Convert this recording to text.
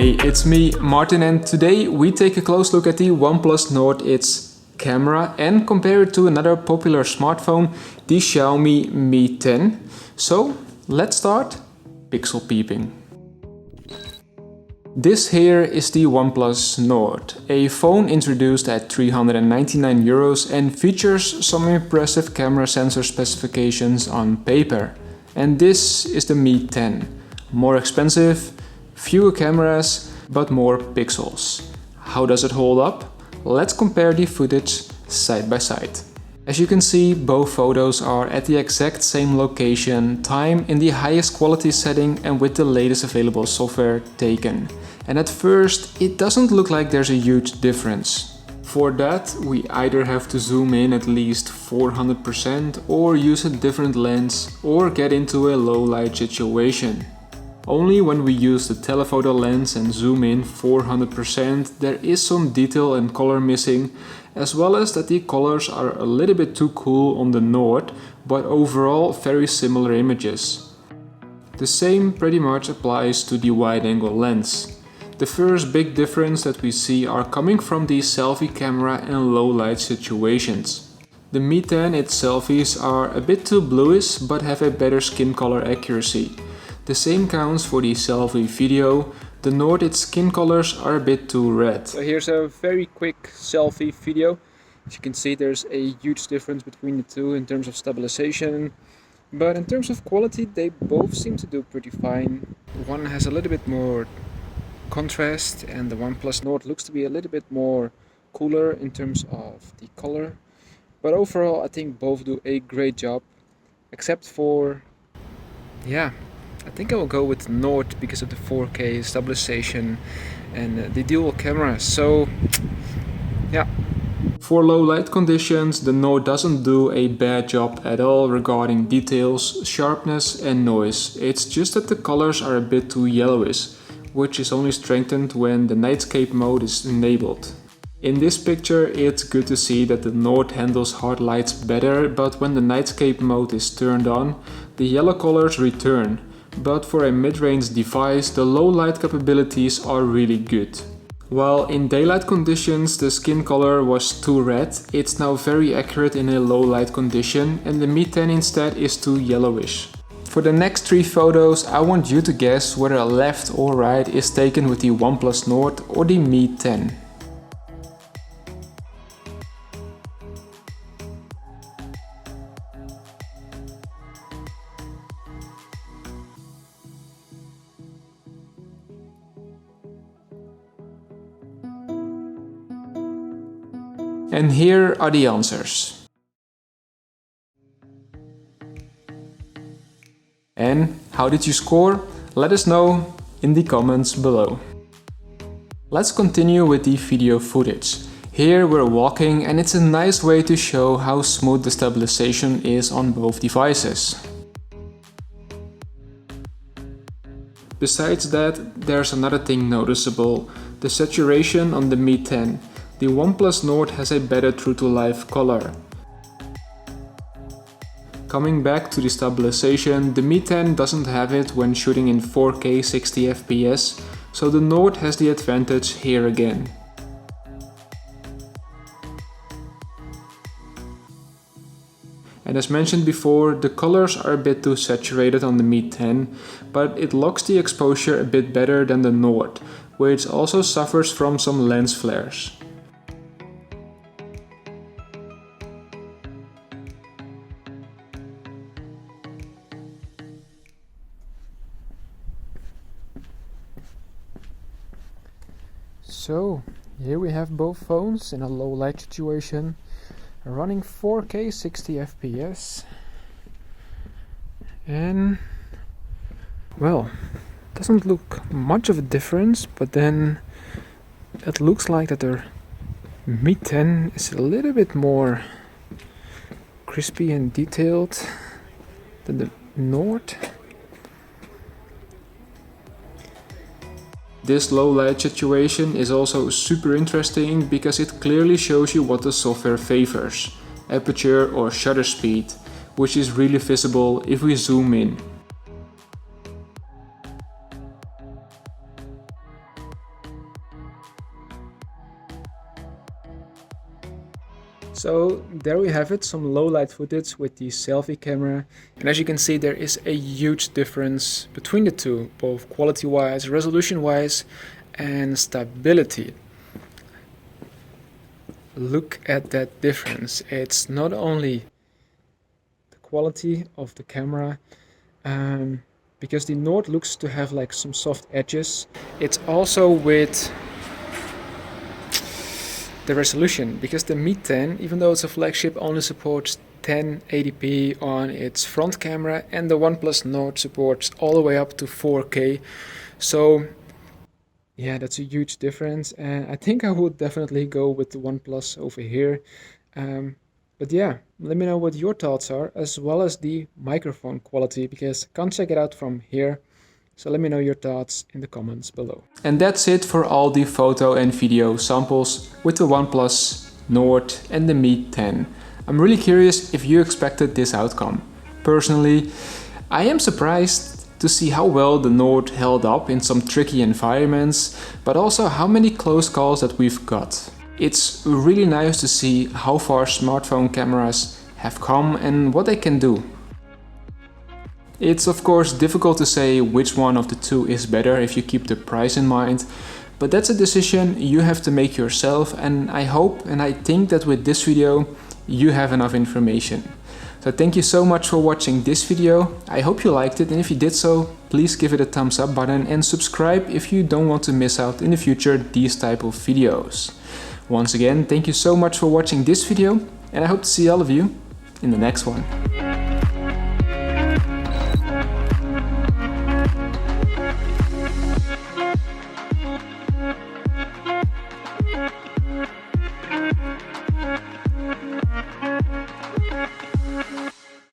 Hey, it's me, Martin, and today we take a close look at the OnePlus Nord, its camera, and compare it to another popular smartphone, the Xiaomi Mi 10. So, let's start pixel peeping. This here is the OnePlus Nord, a phone introduced at €399 and features some impressive camera sensor specifications on paper. And this is the Mi 10. More expensive, fewer cameras, but more pixels. How does it hold up? Let's compare the footage side by side. As you can see, both photos are at the exact same location, time, in the highest quality setting and with the latest available software taken. And at first, it doesn't look like there's a huge difference. For that, we either have to zoom in at least 400% or use a different lens or get into a low light situation. Only when we use the telephoto lens and zoom in 400% there is some detail and color missing, as well as that the colors are a little bit too cool on the Nord, but overall very similar images. The same pretty much applies to the wide-angle lens. The first big difference that we see are coming from the selfie camera in low light situations. The Mi 10, its selfies are a bit too bluish but have a better skin color accuracy. The same counts for the selfie video. The Nord, its skin colors are a bit too red. So here's a very quick selfie video. As you can see, there's a huge difference between the two in terms of stabilization. But in terms of quality, they both seem to do pretty fine. One has a little bit more contrast and the OnePlus Nord looks to be a little bit more cooler in terms of the color. But overall, I think both do a great job. Except for, I think I will go with Nord because of the 4K stabilization and the dual camera. So, yeah. For low light conditions, the Nord doesn't do a bad job at all regarding details, sharpness and noise. It's just that the colors are a bit too yellowish, which is only strengthened when the nightscape mode is enabled. In this picture, it's good to see that the Nord handles hard lights better, but when the nightscape mode is turned on, the yellow colors return. But for a mid-range device, the low light capabilities are really good. While in daylight conditions the skin color was too red, it's now very accurate in a low light condition, and the Mi 10 instead is too yellowish. For the next three photos, I want you to guess whether left or right is taken with the OnePlus Nord or the Mi 10. And here are the answers. And how did you score? Let us know in the comments below. Let's continue with the video footage. Here we're walking and it's a nice way to show how smooth the stabilization is on both devices. Besides that, there's another thing noticeable: the saturation on the Mi 10. The OnePlus Nord has a better true-to-life color. Coming back to the stabilization, the Mi 10 doesn't have it when shooting in 4K 60 FPS, so the Nord has the advantage here again. And as mentioned before, the colors are a bit too saturated on the Mi 10, but it locks the exposure a bit better than the Nord, which also suffers from some lens flares. So, here we have both phones in a low light situation, running 4K 60 FPS. And, well, doesn't look much of a difference, but then it looks like that the Mi 10 is a little bit more crispy and detailed than the Nord. This low light situation is also super interesting because it clearly shows you what the software favors, aperture or shutter speed, which is really visible if we zoom in. So there we have it, some low light footage with the selfie camera. And as you can see, there is a huge difference between the two, both quality wise, resolution wise, and stability. Look at that difference. It's not only the quality of the camera, because the Nord looks to have like some soft edges. It's also with the resolution, because the Mi 10, even though it's a flagship, only supports 1080p on its front camera, and the OnePlus Nord supports all the way up to 4K. So yeah, that's a huge difference, and I think I would definitely go with the OnePlus over here. But yeah, let me know what your thoughts are, as well as the microphone quality, because I can't check it out from here. So let me know your thoughts in the comments below. And that's it for all the photo and video samples with the OnePlus Nord and the Mi 10. I'm really curious if you expected this outcome. Personally, I am surprised to see how well the Nord held up in some tricky environments, but also how many close calls that we've got. It's really nice to see how far smartphone cameras have come and what they can do. It's of course difficult to say which one of the two is better if you keep the price in mind, but that's a decision you have to make yourself, and I hope and I think that with this video you have enough information. So thank you so much for watching this video. I hope you liked it, and if you did so, please give it a thumbs up button and subscribe if you don't want to miss out in the future these type of videos. Once again, thank you so much for watching this video, and I hope to see all of you in the next one.